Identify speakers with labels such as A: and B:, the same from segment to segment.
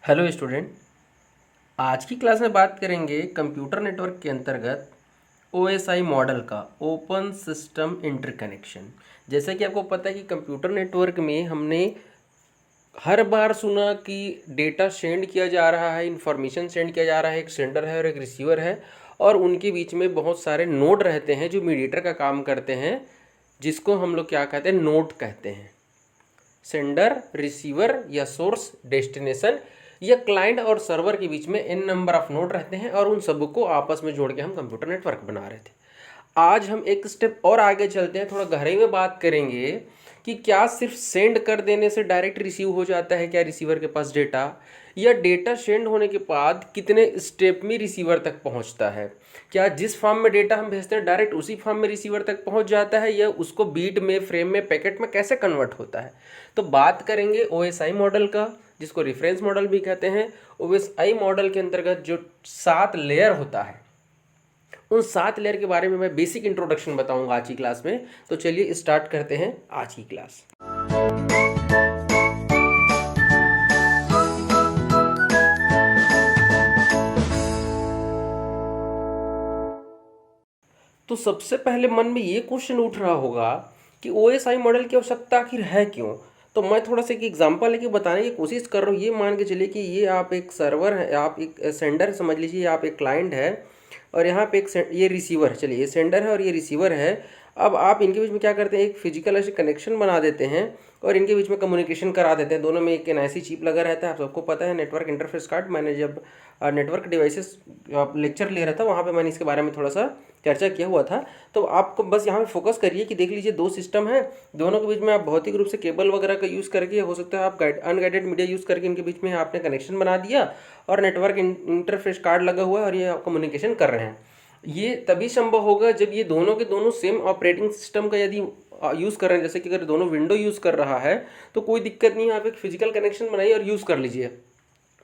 A: Hello student. आज की class में बात करेंगे कंप्यूटर नेटवर्क के अंतर्गत ओएसआई मॉडल का, ओपन सिस्टम इंटरकनेक्शन। जैसे कि आपको पता है कि कंप्यूटर नेटवर्क में हमने हर बार सुना कि डेटा सेंड किया जा रहा है, इंफॉर्मेशन सेंड किया जा रहा है, एक सेंडर है और एक रिसीवर है, और उनके बीच में बहुत सारे नोड रहते हैं जो मीडिएटर का काम करते हैं, जिसको हम लोग क्या कहते हैं, नोड कहते हैं। सेंडर, रिसीवर या सोर्स, डेस्टिनेशन या क्लाइंट और सर्वर के बीच में n नंबर ऑफ नोड रहते हैं, और उन सबको आपस में जोड़ के हम कंप्यूटर नेटवर्क बना रहे थे। आज हम एक स्टेप और आगे चलते हैं, थोड़ा गहराई में बात करेंगे कि क्या सिर्फ सेंड कर देने से डायरेक्ट रिसीव हो जाता है क्या रिसीवर के पास डेटा, या डेटा सेंड होने के बाद कितने स्टेप में रिसीवर तक पहुंचता है। क्या जिस फॉर्म में डेटा हम भेजते हैं डायरेक्ट उसी फॉर्म में रिसीवर तक पहुंच जाता है, या उसको बीट में, फ्रेम में, पैकेट में कैसे कन्वर्ट होता है। तो बात करेंगे ओएसआई मॉडल का, जिसको रेफरेंस मॉडल भी कहते हैं। ओएसआई मॉडल के अंतर्गत जो 7 लेयर होता है, उन 7 लेयर के बारे में मैं बेसिक इंट्रोडक्शन बताऊंगा आज की क्लास में। तो चलिए स्टार्ट करते हैं आज की क्लास। तो सबसे पहले मन में ये क्वेश्चन उठ रहा होगा कि ओएसआई मॉडल की आवश्यकता आखिर है क्यों। तो मैं थोड़ा सा एक एग्जांपल लेके बताने की कोशिश कर रहा हूँ। ये मान के चलिए कि ये आप एक सर्वर है, आप एक सेंडर समझ लीजिए, आप एक क्लाइंट है, और यहाँ पे ये रिसीवर है। चलिए, ये सेंडर है और ये रिसीवर है। अब आप इनके बीच में क्या करते हैं, एक फिजिकल ऐसे कनेक्शन बना देते हैं और इनके बीच में कम्युनिकेशन करा देते हैं। दोनों में एक एनआईसी चिप लगा रहता है, आप सबको पता है, नेटवर्क इंटरफेस कार्ड। मैंने जब नेटवर्क डिवाइसेस लेक्चर ले रहा था वहाँ पे मैंने इसके बारे में थोड़ा सा चर्चा किया हुआ था। तो आपको बस यहाँ पे फोकस करिए कि देख लीजिए, 2 सिस्टम है, दोनों के बीच में आप भौतिक रूप से केबल वगैरह का यूज़ करके, हो सकता है आप अनगाइडेड मीडिया यूज़ करके इनके बीच में आपने कनेक्शन बना दिया, और नेटवर्क इंटरफेस कार्ड लगा हुआ है और ये आप कम्युनिकेशन कर रहे हैं। ये तभी संभव होगा जब ये दोनों के दोनों सेम ऑपरेटिंग सिस्टम का यदि यूज़ कर रहे हैं। जैसे कि अगर दोनों विंडो यूज़ कर रहा है तो कोई दिक्कत नहीं है, आप एक फिजिकल कनेक्शन बनाइए और यूज़ कर लीजिए।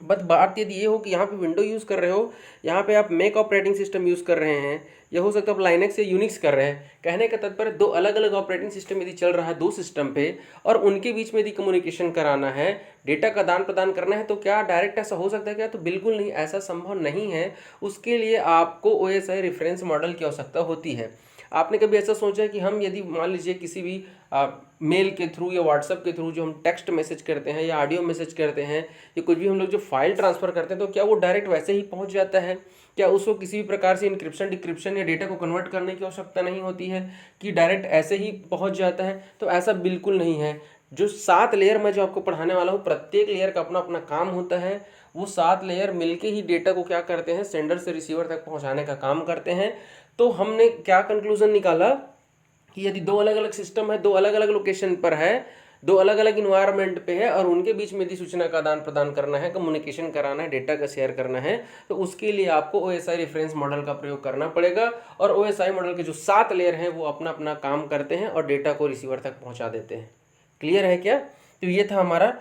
A: बट बात यदि ये हो कि यहाँ पे विंडो यूज़ कर रहे हो, यहाँ पे आप मैक ऑपरेटिंग सिस्टम यूज़ कर रहे हैं, या हो सकता है आप लाइनेक्स या यूनिक्स कर रहे हैं। कहने का तात्पर्य 2 अलग अलग ऑपरेटिंग सिस्टम यदि चल रहा है 2 सिस्टम पे, और उनके बीच में यदि कम्युनिकेशन कराना है, डेटा का आदान प्रदान करना है, तो क्या डायरेक्ट ऐसा हो सकता है क्या? तो बिल्कुल नहीं, ऐसा संभव नहीं है। उसके लिए आपको ओएसआई रेफरेंस मॉडल की आवश्यकता होती है। आपने कभी ऐसा सोचा है कि हम यदि मान लीजिए किसी भी मेल के थ्रू या व्हाट्सएप के थ्रू जो हम टेक्स्ट मैसेज करते हैं या ऑडियो मैसेज करते हैं, या कुछ भी हम लोग जो फाइल ट्रांसफ़र करते हैं, तो क्या वो डायरेक्ट वैसे ही पहुंच जाता है? क्या उसको किसी भी प्रकार से इंक्रिप्शन डिक्रिप्शन या डेटा को कन्वर्ट करने की आवश्यकता नहीं होती है कि डायरेक्ट ऐसे ही पहुंच जाता है? तो ऐसा बिल्कुल नहीं है। जो 7 लेयर मैं जो आपको पढ़ाने वाला हूँ, प्रत्येक लेयर का अपना अपना काम होता है। वो 7 लेयर मिलके ही डेटा को क्या करते हैं, सेंडर से रिसीवर तक पहुँचाने का काम करते हैं। तो हमने क्या कंक्लूजन निकाला कि यदि 2 अलग अलग सिस्टम है, 2 अलग अलग लोकेशन पर है, 2 अलग अलग इन्वायरमेंट पे है, और उनके बीच में यदि सूचना का आदान प्रदान करना है, कम्युनिकेशन कराना है, डेटा का शेयर करना है, तो उसके लिए आपको ओएसआई रेफरेंस मॉडल का प्रयोग करना पड़ेगा। और ओएसआई मॉडल के जो 7 लेयर हैं वो अपना अपना काम करते हैं और डेटा को रिसीवर तक पहुंचा देते हैं। क्लियर है क्या? तो ये था हमारा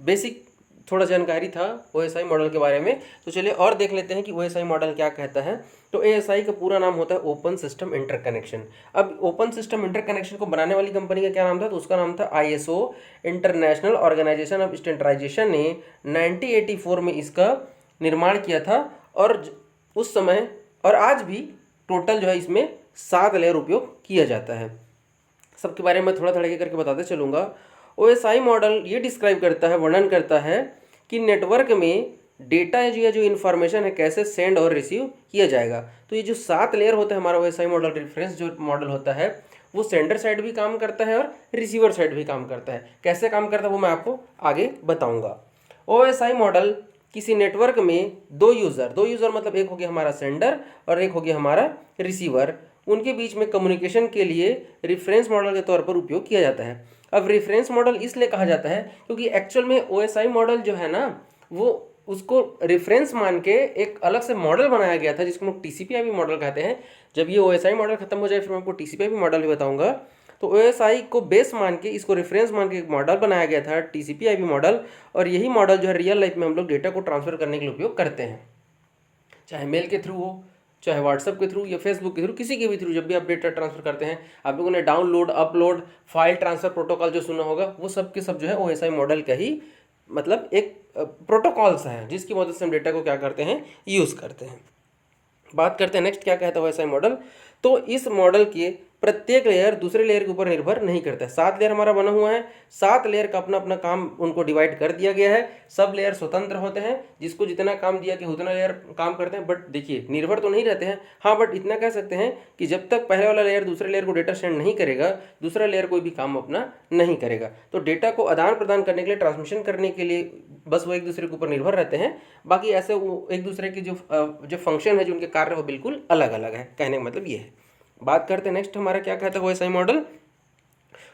A: बेसिक थोड़ा जानकारी था ओएसआई मॉडल के बारे में। तो चलिए और देख लेते हैं कि ओएसआई मॉडल क्या कहता है। तो एएसआई का पूरा नाम होता है ओपन सिस्टम इंटरकनेक्शन। अब ओपन सिस्टम इंटरकनेक्शन को बनाने वाली कंपनी का क्या नाम था? तो उसका नाम था ISO, International Organization of Standardization ने 1984 में इसका निर्माण किया था। और उस समय और आज भी टोटल जो है इसमें 7 लेयर उपयोग किया जाता है। सबके बारे में थोड़ा थोड़ा करके बताते चलूँगा। ओएसआई मॉडल ये डिस्क्राइब करता है, वर्णन करता है कि नेटवर्क में डेटा जो इन्फॉर्मेशन है कैसे सेंड और रिसीव किया जाएगा। तो ये जो 7 लेयर होता है हमारा ओएसआई मॉडल, रेफरेंस जो मॉडल होता है, वो सेंडर साइड भी काम करता है और रिसीवर साइड भी काम करता है। कैसे काम करता है वो मैं आपको आगे बताऊँगा। ओएसआई मॉडल किसी नेटवर्क में 2 यूज़र मतलब एक हो गया हमारा सेंडर और एक हो गया हमारा रिसीवर, उनके बीच में कम्युनिकेशन के लिए रेफरेंस मॉडल के तौर पर उपयोग किया जाता है। अब रेफरेंस मॉडल इसलिए कहा जाता है क्योंकि एक्चुअल में ओएसआई मॉडल जो है ना, वो उसको रेफरेंस मान के एक अलग से मॉडल बनाया गया था जिसको हम टीसीपी/आईपी मॉडल कहते हैं। जब ये ओएसआई मॉडल खत्म हो जाए फिर मैं आपको टीसीपी/आईपी मॉडल भी बताऊंगा। तो ओएसआई को बेस मान के, इसको रेफरेंस मान के एक मॉडल बनाया गया था, टीसीपी/आईपी मॉडल। और यही मॉडल जो है रियल लाइफ में हम लोग डेटा को ट्रांसफर करने के लिए उपयोग करते हैं, चाहे मेल के थ्रू हो, चाहे व्हाट्सएप के थ्रू या फेसबुक के थ्रू, किसी के भी थ्रू। जब भी आप डेटा ट्रांसफर करते हैं, आप लोगों ने download, upload, file transfer protocol जो सुना होगा, वो सब के सब जो है ओएसआई मॉडल का ही मतलब एक प्रोटोकॉल्स हैं जिसकी मदद से हम डेटा को क्या करते हैं, यूज़ करते हैं। बात करते हैं नेक्स्ट क्या कहता है OSI मॉडल। तो इस मॉडल के प्रत्येक लेयर दूसरे लेयर के ऊपर निर्भर नहीं करता है। 7 लेयर हमारा बना हुआ है, 7 लेयर का अपना अपना काम उनको डिवाइड कर दिया गया है। सब लेयर स्वतंत्र होते हैं, जिसको जितना काम दिया कि उतना लेयर काम करते हैं। बट देखिए निर्भर तो नहीं रहते हैं, हाँ बट इतना कह सकते हैं कि जब तक पहले वाला लेयर दूसरे लेयर को डेटा सेंड नहीं करेगा, दूसरा लेयर कोई भी काम अपना नहीं करेगा। तो डेटा को आदान प्रदान करने के लिए, ट्रांसमिशन करने के लिए बस वो एक दूसरे के ऊपर निर्भर रहते हैं। बाकी ऐसे वो एक दूसरे की जो फंक्शन है, जो उनके कार्य, वो बिल्कुल अलग अलग है। कहने का मतलब ये है। बात करते हैं नेक्स्ट हमारा क्या कहता है OSI मॉडल।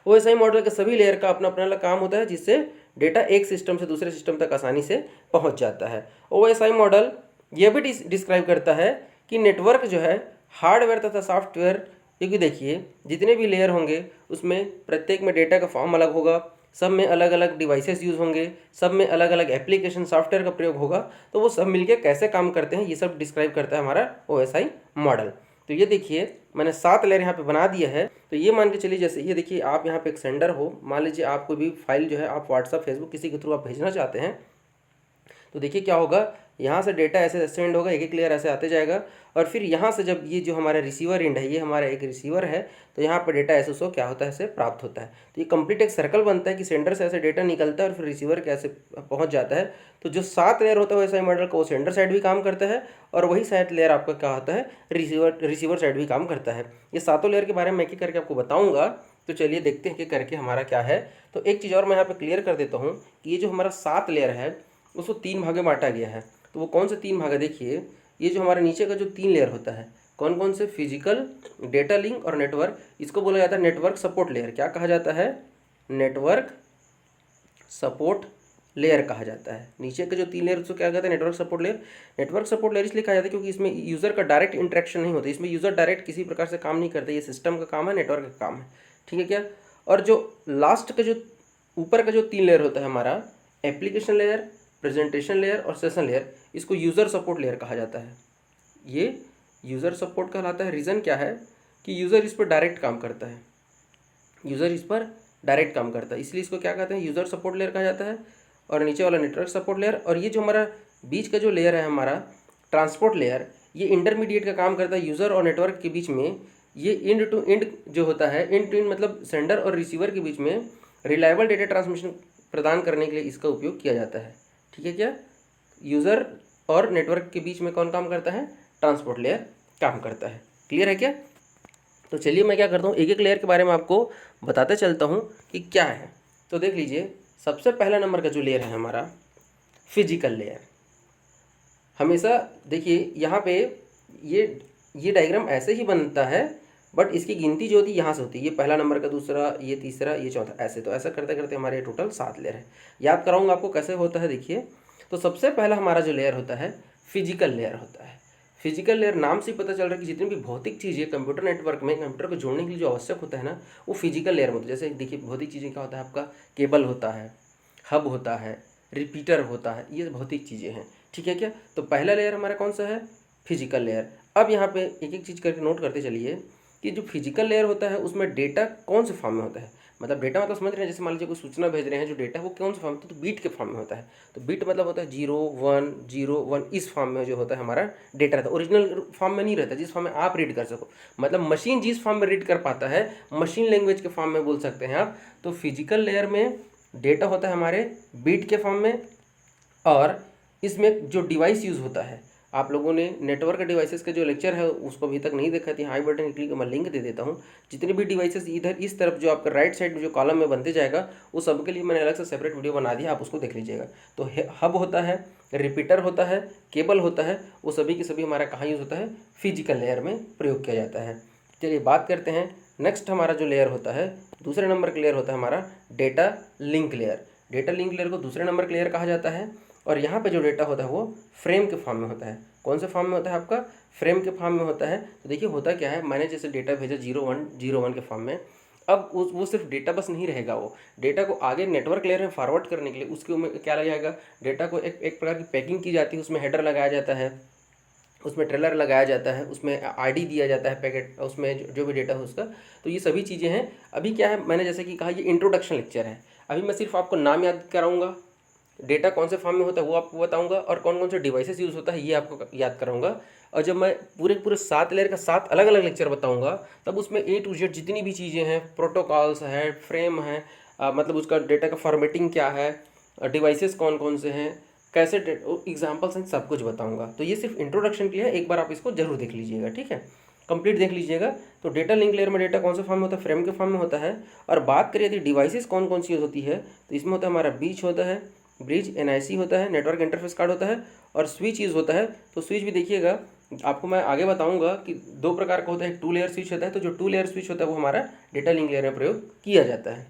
A: OSI मॉडल के सभी लेयर का अपना अपना अलग काम होता है, जिससे डेटा एक सिस्टम से दूसरे सिस्टम तक आसानी से पहुंच जाता है। OSI मॉडल यह भी डिस्क्राइब करता है कि नेटवर्क जो है हार्डवेयर तथा सॉफ्टवेयर, क्योंकि देखिए जितने भी लेयर होंगे उसमें प्रत्येक में डेटा का फॉर्म अलग होगा, सब में अलग अलग डिवाइसेस यूज़ होंगे, सब में अलग अलग एप्लीकेशन सॉफ्टवेयर का प्रयोग होगा। तो वो सब मिलके कैसे काम करते हैं, ये सब डिस्क्राइब करता है हमारा OSI मॉडल। तो ये देखिए मैंने 7 लेयर यहाँ पे बना दिया है। तो ये मान के चलिए, जैसे ये देखिए आप यहाँ पे एक सेंडर हो, मान लीजिए आप कोई भी फाइल जो है आप व्हाट्सअप फेसबुक किसी के थ्रू आप भेजना चाहते हैं। तो देखिए क्या होगा, यहाँ से डेटा ऐसे सेंड होगा, एक एक लेयर ऐसे आते जाएगा, और फिर यहाँ से जब ये जो हमारा रिसीवर एंड है, ये हमारा एक रिसीवर है, तो यहाँ पर डेटा ऐसे उसको क्या होता है, ऐसे प्राप्त होता है। तो ये कंप्लीट एक सर्कल बनता है कि सेंडर से ऐसे डेटा निकलता है और फिर रिसीवर के ऐसे पहुँच जाता है। तो जो 7 लेयर होता है OSI मॉडल का, वो सेंडर साइड भी काम करता है, और वही 7 लेयर आपका क्या होता है, रिसीवर साइड भी काम करता है। ये सातों लेयर के बारे में एक एक करके आपको बताऊँगा। तो चलिए देखते हैं कि करके हमारा क्या है। तो एक चीज़ और मैं यहाँ पे क्लियर कर देता हूँ कि ये जो हमारा 7 लेयर है उसको 3 भाग में बांटा गया है। तो वो कौन से 3 भाग है, देखिए ये जो हमारे नीचे का जो 3 लेयर होता है, कौन कौन से, फिजिकल, डेटा लिंक और नेटवर्क। इसको बोला जाता है नेटवर्क सपोर्ट लेयर। क्या कहा जाता है, नेटवर्क सपोर्ट लेयर कहा जाता है। नीचे के जो 3 लेयर उसको क्या कहते हैं, network support layer. Network support layer इसलिए कहा जाता है क्योंकि इसमें यूज़र का डायरेक्ट इंटरेक्शन नहीं होता, इसमें यूज़र डायरेक्ट किसी प्रकार से काम नहीं करता, ये सिस्टम का काम है, नेटवर्क का काम है, ठीक है क्या। और जो लास्ट का जो ऊपर का जो 3 लेयर होता है हमारा, एप्लीकेशन लेयर, प्रेजेंटेशन लेयर और सेशन लेयर, इसको यूज़र सपोर्ट लेयर कहा जाता है। ये यूज़र सपोर्ट कहलाता है। रीज़न क्या है कि यूज़र इस पर डायरेक्ट काम करता है, यूज़र इस पर डायरेक्ट काम करता है, इसलिए इसको क्या कहते हैं, यूज़र सपोर्ट लेयर कहा जाता है। और नीचे वाला नेटवर्क सपोर्ट लेयर। और ये जो हमारा बीच का जो लेयर है हमारा ट्रांसपोर्ट लेयर, ये इंटरमीडिएट का काम करता है यूज़र और नेटवर्क के बीच में। ये इंड टू इंड जो होता है, इंड टू इंड मतलब सेंडर और रिसीवर के बीच में रिलायबल डेटा ट्रांसमिशन प्रदान करने के लिए इसका उपयोग किया जाता है, ठीक है क्या। यूज़र और नेटवर्क के बीच में कौन काम करता है, ट्रांसपोर्ट लेयर काम करता है। क्लियर है क्या। तो चलिए मैं क्या करता हूँ, एक एक लेयर के बारे में आपको बताते चलता हूँ कि क्या है। तो देख लीजिए, सबसे पहला नंबर का जो लेयर है हमारा, फिजिकल लेयर। हमेशा देखिए यहाँ पे ये डायग्राम ऐसे ही बनता है, बट इसकी गिनती जो होती है यहाँ से होती है। ये पहला नंबर का, दूसरा, ये तीसरा, ये चौथा, ऐसे। तो ऐसा करते करते हमारे टोटल 7 लेयर है। याद कराऊंगा आपको कैसे होता है, देखिए। तो सबसे पहला हमारा जो लेयर होता है, फिजिकल लेयर होता है। फिजिकल लेयर नाम से ही पता चल रहा है कि जितनी भी भौतिक चीज़ें कंप्यूटर नेटवर्क में, कंप्यूटर को जोड़ने के लिए जो आवश्यक होता है ना, वो फिजिकल लेयर में होता है। जैसे देखिए भौतिक चीज़ें क्या होता है, आपका केबल होता है, हब होता है, रिपीटर होता है, ये भौतिक चीज़ें हैं, ठीक है क्या। तो पहला लेयर हमारा कौन सा है, फिजिकल लेयर। अब यहाँ पे एक एक चीज़ करके नोट करते चलिए कि जो फिजिकल लेयर होता है उसमें डेटा कौन से फॉर्म में होता है। मतलब डेटा मतलब समझ रहे हैं, जैसे मान लीजिए कोई सूचना भेज रहे हैं, जो डेटा वो कौन सा फॉर्म में होता है, तो बीट के फॉर्म में होता है। तो बीट मतलब होता है 0 1 0 1, इस फॉर्म में जो होता है हमारा डेटा रहता है। ओरिजिनल फॉर्म में नहीं रहता, जिस फॉर्म में आप रीड कर सको। मतलब मशीन जिस फॉर्म में रीड कर पाता है, मशीन लैंग्वेज के फॉर्म में बोल सकते हैं आप। तो फिजिकल लेयर में डेटा होता है हमारे बीट के फॉर्म में। और इसमें जो डिवाइस यूज़ होता है, आप लोगों ने नेटवर्क डिवाइसेस का जो लेक्चर है उसको अभी तक नहीं देखा थी, हाई बटन क्लिक मैं लिंक दे देता हूँ। जितने भी डिवाइसेस इधर इस तरफ जो आपका राइट साइड में जो कॉलम में बनते जाएगा, वो सब के लिए मैंने अलग से सेपरेट वीडियो बना दिया, आप उसको देख लीजिएगा। तो हब होता है, रिपीटर होता है, केबल होता है, वो सभी के सभी हमारा कहाँ यूज़ होता है, फिजिकल लेयर में प्रयोग किया जाता है। चलिए बात करते हैं नेक्स्ट हमारा जो लेयर होता है, दूसरे नंबर का लेयर होता है हमारा data link layer. Data link layer को दूसरे नंबर का लेयर कहा जाता है। और यहाँ पे जो डेटा होता है वो फ्रेम के फॉर्म में होता है। कौन से फॉर्म में होता है आपका, फ्रेम के फॉर्म में होता है। तो देखिए होता क्या है, मैंने जैसे डेटा भेजा 0101 के फॉर्म में, अब वो सिर्फ डेटा बस नहीं रहेगा, वो डेटा को आगे नेटवर्क लेयर में फॉरवर्ड करने के लिए उसके में क्या लग जाएगा, डेटा को एक प्रकार की पैकिंग की जाती है, उसमें हेडर लगाया जाता है, उसमें ट्रेलर लगाया जाता है, उसमें आईडी दिया जाता है पैकेट, उसमें जो भी डेटा है उसका। तो ये सभी चीज़ें हैं। अभी क्या है, मैंने जैसे कि कहा ये इंट्रोडक्शन लेक्चर है, अभी मैं सिर्फ आपको नाम याद कराऊंगा, डेटा कौन से फॉर्म में होता है वो आपको बताऊंगा, और कौन कौन से डिवाइसेस यूज़ होता है ये आपको याद कराऊंगा। और जब मैं पूरे पूरे 7 लेयर का 7 अलग अलग लेक्चर बताऊंगा, तब उसमें A to Z जितनी भी चीज़ें हैं, प्रोटोकॉल्स है, फ्रेम है, मतलब उसका डेटा का फॉर्मेटिंग क्या है, डिवाइसेस कौन कौन से हैं, कैसे एग्जाम्पल्स हैं, सब कुछ बताऊंगा। तो ये सिर्फ इंट्रोडक्शन के लिए है, एक बार आप इसको जरूर देख लीजिएगा, ठीक है, कंप्लीट देख लीजिएगा। तो डेटा लिंक लेयर में डेटा कौन से फॉर्म में होता है, फ्रेम के फॉर्म में होता है। और बात करें यदि डिवाइसेस कौन कौन सी होती है, तो इसमें होता है हमारा बीच होता है, ब्रिज NIC होता है, नेटवर्क इंटरफेस कार्ड होता है, और स्विच यूज़ होता है। तो स्विच भी देखिएगा, आपको मैं आगे बताऊंगा कि 2 प्रकार का होता है, 2 लेयर स्विच होता है। तो जो 2 लेयर स्विच होता है वो हमारा डेटा लिंक लेयर में प्रयोग किया जाता है,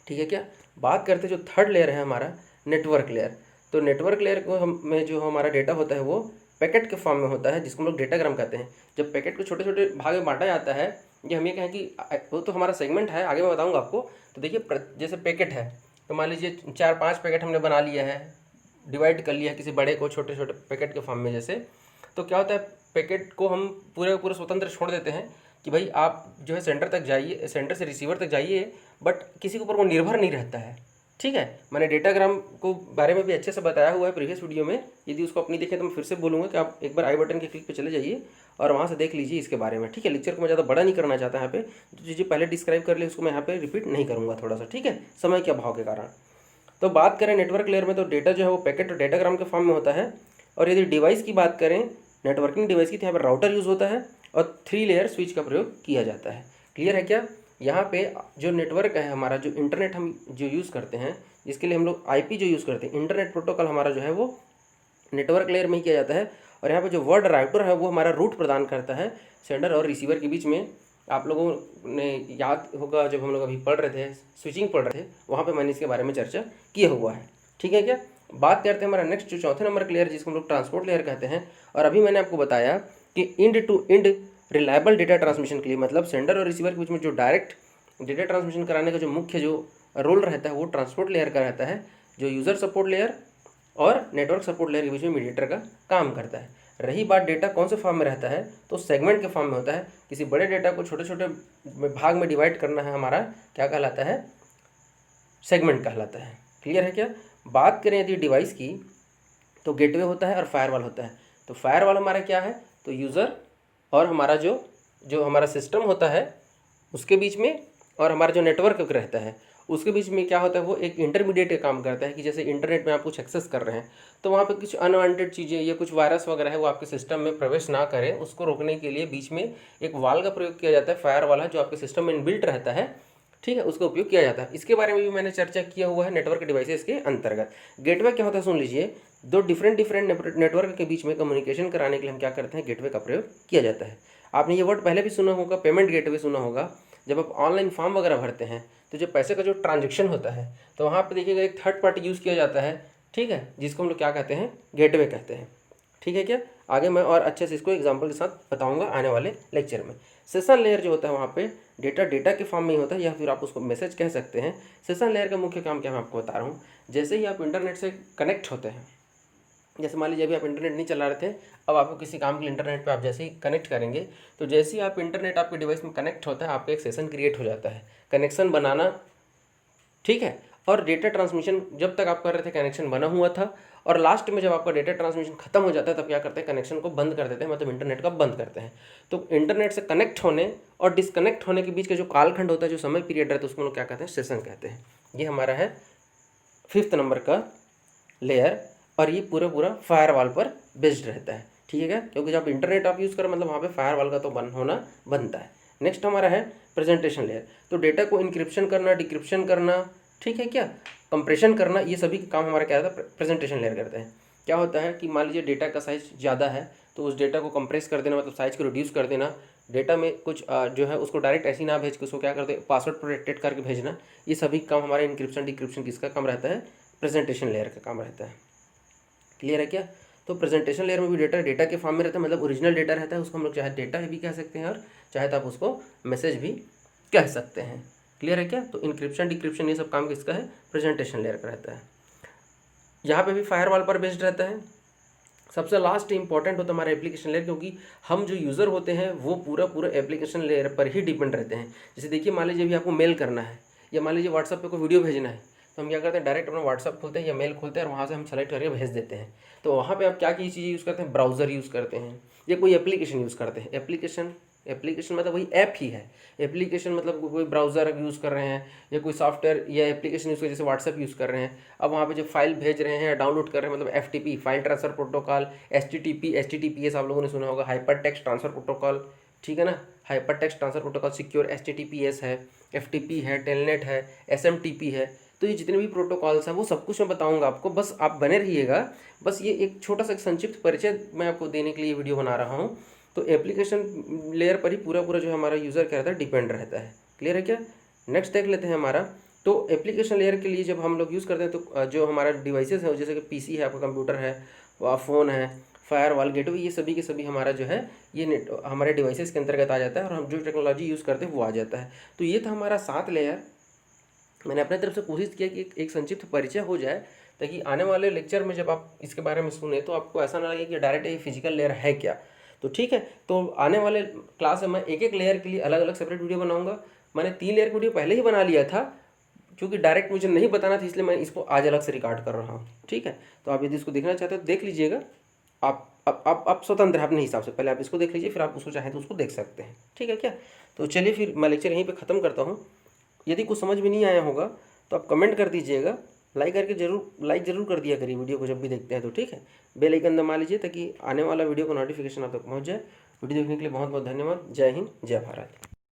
A: ठीक है क्या। बात करते हैं जो थर्ड लेयर है हमारा नेटवर्क लेयर। तो नेटवर्क लेयर को हम में जो हमारा डेटा होता है वो पैकेट के फॉर्म में होता है, जिसको हम लोग डेटाग्राम कहते हैं। जब पैकेट को छोटे छोटे भाग में बांटा जाता है, ये हम ये कहें कि वो तो हमारा सेगमेंट है, आगे मैं बताऊंगा आपको। तो देखिए जैसे पैकेट है, तो मान लीजिए 4-5 पैकेट हमने बना लिया है, डिवाइड कर लिया है किसी बड़े को छोटे छोटे पैकेट के फॉर्म में जैसे। तो क्या होता है, पैकेट को हम पूरे पूरे स्वतंत्र छोड़ देते हैं कि भाई आप जो है सेंटर तक जाइए, सेंटर से रिसीवर तक जाइए, बट किसी के ऊपर वो निर्भर नहीं रहता है, ठीक है। मैंने डेटाग्राम को बारे में भी अच्छे से बताया हुआ है प्रीवियस वीडियो में, यदि उसको अपनी देखें तो मैं फिर से बोलूँगा कि आप एक बार आई बटन के क्लिक पे चले जाइए और वहाँ से देख लीजिए इसके बारे में, ठीक है। लेक्चर को मैं ज़्यादा बड़ा नहीं करना चाहता यहाँ पे, जो चीज़ें पहले डिस्क्राइब कर ली उसको मैं यहाँ पे रिपीट नहीं करूँगा थोड़ा सा, ठीक है, समय के अभाव के कारण। तो बात करें नेटवर्क लेयर में, तो डेटा जो है वो पैकेट और डेटाग्राम के फॉर्म में होता है। और यदि डिवाइस की बात करें, नेटवर्किंग डिवाइस की, तो यहाँ पर राउटर यूज़ होता है और 3 लेयर स्विच का प्रयोग किया जाता है। क्लियर है क्या। यहाँ पे जो नेटवर्क है हमारा, जो इंटरनेट हम जो यूज़ करते हैं, जिसके लिए हम लोग IP जो यूज़ करते हैं, इंटरनेट प्रोटोकॉल हमारा जो है वो नेटवर्क लेयर में ही किया जाता है। और यहाँ पे जो वर्ड राउटर है वो हमारा रूट प्रदान करता है सेंडर और रिसीवर के बीच में। आप लोगों ने याद होगा जब हम लोग अभी पढ़ रहे थे, स्विचिंग पढ़ रहे थे, वहाँ पे मैंने इसके बारे में चर्चा किया हुआ है, ठीक है क्या। बात करते हैं हमारा नेक्स्ट जो चौथे नंबर का लेयर, जिसको हम लोग ट्रांसपोर्ट लेयर कहते हैं। और अभी मैंने आपको बताया कि end to end reliable data transmission के लिए, मतलब सेंडर और रिसीवर के बीच में जो डायरेक्ट डेटा ट्रांसमिशन कराने का जो मुख्य जो रोल रहता है वो ट्रांसपोर्ट लेयर का रहता है, जो यूज़र सपोर्ट लेयर और नेटवर्क सपोर्ट लेयर के बीच में मीडिएटर का काम करता है। रही बात डेटा कौन से फॉर्म में रहता है, तो सेगमेंट के फॉर्म में होता है। किसी बड़े डेटा को छोटे छोटे भाग में डिवाइड करना है हमारा, क्या कहलाता है, सेगमेंट कहलाता है। क्लियर है क्या। बात करें यदि डिवाइस की, तो गेटवे होता है और फायरवॉल होता है। तो फायरवॉल हमारा क्या है, तो यूज़र और हमारा जो हमारा सिस्टम होता है उसके बीच में, और हमारा जो नेटवर्क रहता है उसके बीच में क्या होता है, वो एक इंटरमीडिएट का काम करता है। कि जैसे इंटरनेट में आप कुछ एक्सेस कर रहे हैं, तो वहाँ पे कुछ अनवांटेड चीज़ें या कुछ वायरस वगैरह है वो आपके सिस्टम में प्रवेश ना करें, उसको रोकने के लिए बीच में एक वाल का प्रयोग किया जाता है, फायर वाल है, जो आपके सिस्टम में इनबिल्ट रहता है, ठीक है, उसका उपयोग किया जाता है। इसके बारे में भी मैंने चर्चा किया हुआ है नेटवर्क डिवाइसेस के अंतर्गत। गेटवे क्या होता है सुन लीजिए, 2 डिफरेंट नेटवर्क के बीच में कम्युनिकेशन कराने के लिए हम क्या करते हैं, गेटवे का प्रयोग किया जाता है। आपने ये वर्ड पहले भी सुना होगा, पेमेंट गेटवे सुना होगा। जब आप ऑनलाइन फॉर्म वगैरह भरते हैं, तो जो पैसे का जो ट्रांजेक्शन होता है, तो वहाँ पे देखिएगा एक थर्ड पार्टी यूज़ किया जाता है, ठीक है, जिसको हम लोग क्या कहते हैं, गेटवे कहते हैं, ठीक है क्या। आगे मैं और अच्छे से इसको एग्जांपल के साथ बताऊंगा आने वाले लेक्चर में। सेशन लेयर जो होता है वहाँ पे डेटा के फॉर्म में ही होता है, या फिर आप उसको मैसेज कह सकते हैं। सेशन लेयर का मुख्य काम क्या मैं आपको बता रहा हूँ। जैसे ही आप इंटरनेट से कनेक्ट होते हैं, जैसे मान लीजिए अभी आप इंटरनेट नहीं चला रहे थे, अब आपको किसी काम के लिए इंटरनेट पे आप जैसे ही कनेक्ट करेंगे, तो जैसे ही आप इंटरनेट आपके डिवाइस में कनेक्ट होता है, आपका एक सेशन क्रिएट हो जाता है, कनेक्शन बनाना, ठीक है। और डेटा ट्रांसमिशन जब तक आप कर रहे थे कनेक्शन बना हुआ था, और लास्ट में जब आपका डेटा ट्रांसमिशन खत्म हो जाता है, तब क्या करते हैं, कनेक्शन को बंद कर देते हैं, मतलब इंटरनेट का बंद करते हैं। तो इंटरनेट से कनेक्ट होने और डिसकनेक्ट होने के बीच का जो कालखंड होता है, जो समय पीरियड रहता है, उसको लोग क्या कहते हैं, सेशन कहते हैं। ये हमारा है 5th नंबर का लेयर, और ये पूरा फायरवॉल पर बेस्ड रहता है, ठीक है, क्योंकि जब इंटरनेट आप यूज़ करो मतलब वहाँ पे फायरवॉल का तो होना बनता है। नेक्स्ट हमारा है प्रेजेंटेशन लेयर। तो डेटा को इंक्रिप्शन करना, डिक्रिप्शन करना, ठीक है क्या, कंप्रेशन करना, ये सभी काम हमारा क्या रहता है, प्रेजेंटेशन लेयर करते हैं। क्या होता है कि मान लीजिए डेटा का साइज़ ज़्यादा है, तो उस डेटा को कंप्रेस कर देना, मतलब साइज़ को रिड्यूस कर देना। डेटा में कुछ जो है उसको डायरेक्ट ऐसे ना भेज के उसको क्या करते हैं, पासवर्ड प्रोटेक्टेड करके भेजना। ये सभी काम हमारे इंक्रिप्शन डिक्रिप्शन किसका काम रहता है, प्रेजेंटेशन लेयर का काम रहता है। क्लियर है क्या। तो प्रेजेंटेशन लेयर में भी डेटा के फॉर्म में रहता है, मतलब ओरिजिनल डेटा रहता है, उसको हम लोग चाहे डेटा भी कह सकते हैं और चाहे तो आप उसको मैसेज भी कह सकते हैं। क्लियर है क्या। तो इंक्रिप्शन डिक्रिप्शन ये सब काम किसका है, प्रेजेंटेशन लेयर का रहता है। यहाँ पे भी फायरवॉल पर बेस्ड रहता है। सबसे लास्ट इंपॉर्टेंट होता है हमारा एप्लीकेशन लेयर, क्योंकि हम जो यूज़र होते हैं वो पूरा एप्लीकेशन लेयर पर ही डिपेंड रहते हैं। जैसे देखिए मान लीजिए अभी आपको मेल करना है, या मान लीजिए व्हाट्सएप पे कोई वीडियो भेजना है, तो हम क्या करते हैं, डायरेक्ट अपना व्हाट्सअप खोलते हैं या मेल खोलते हैं और वहाँ से हम सेलेक्ट करके भेज देते हैं। तो वहाँ पे आप क्या की चीज़ यूज़ करते हैं, ब्राउज़र यूज़ करते हैं या कोई एप्लीकेशन यूज़ करते हैं। एप्लीकेशन मतलब वही ऐप ही है। एप्लीकेशन मतलब कोई ब्राउज़र यूज़ कर रहे हैं या कोई सॉफ्टवेयर या एप्लीकेशन यूज़ कर, जैसे व्हाट्सअप यूज़ कर रहे हैं। अब वहाँ पे जो फाइल भेज रहे हैं या डाउनलोड कर रहे हैं, मतलब FTP file transfer protocol, HTTPS आप लोगों ने सुना होगा, हाइपर टेक्स्ट ट्रांसफर प्रोटोकॉल, ठीक है ना। Hyper text transfer protocol secure HTTPS है, FTP है, टेलनेट है, SMTP है। तो ये जितने भी प्रोटोकॉल्स हैं वो सब कुछ मैं बताऊंगा आपको, बस आप बने रहिएगा। बस ये एक छोटा सा संक्षिप्त परिचय मैं आपको देने के लिए वीडियो बना रहा हूँ। तो एप्लीकेशन लेयर पर ही पूरा पूरा जो हमारा यूज़र क्या रहता है, डिपेंड रहता है। क्लियर है क्या? नेक्स्ट देख लेते हैं हमारा। तो एप्लीकेशन लेयर के लिए जब हम लोग यूज़ करते हैं तो जो हमारा डिवाइसेस है, जैसे कि PC है, आपका कंप्यूटर है, फ़ोन है, फायरवॉल, गेटवे, ये सभी के सभी हमारा जो है ये नेट हमारे डिवाइसेस के अंतर्गत आ जाता है और हम जो टेक्नोलॉजी यूज़ करते हैं वो आ जाता है। तो ये था हमारा 7 लेयर। मैंने अपने तरफ से कोशिश किया कि एक संक्षिप्त परिचय हो जाए, ताकि आने वाले लेक्चर में जब आप इसके बारे में सुने तो आपको ऐसा ना लगे कि डायरेक्ट ये फिजिकल लेयर है क्या। तो ठीक है, तो आने वाले क्लास में मैं एक एक लेयर के लिए अलग अलग सेपरेट वीडियो बनाऊंगा। मैंने 3 लेयर का वीडियो पहले ही बना लिया था, क्योंकि डायरेक्ट मुझे नहीं बताना था, इसलिए मैं इसको आज अलग से रिकॉर्ड कर रहा हूँ। ठीक है, तो आप यदि इसको देखना चाहते हो तो देख लीजिएगा। आप स्वतंत्र हैं अपने हिसाब से, पहले आप इसको देख लीजिए, फिर आप उसको चाहें तो उसको देख सकते हैं। ठीक है क्या? तो चलिए फिर मैं लेक्चर यहीं पे ख़त्म करता हूँ। यदि कुछ समझ में नहीं आया होगा तो आप कमेंट कर दीजिएगा, लाइक ज़रूर कर दिया करिए वीडियो को जब भी देखते हैं तो। ठीक है, बेल आइकन दबा लीजिए ताकि आने वाला वीडियो को नोटिफिकेशन आप तक पहुँच जाए। वीडियो देखने के लिए बहुत बहुत धन्यवाद। जय हिंद, जय भारत।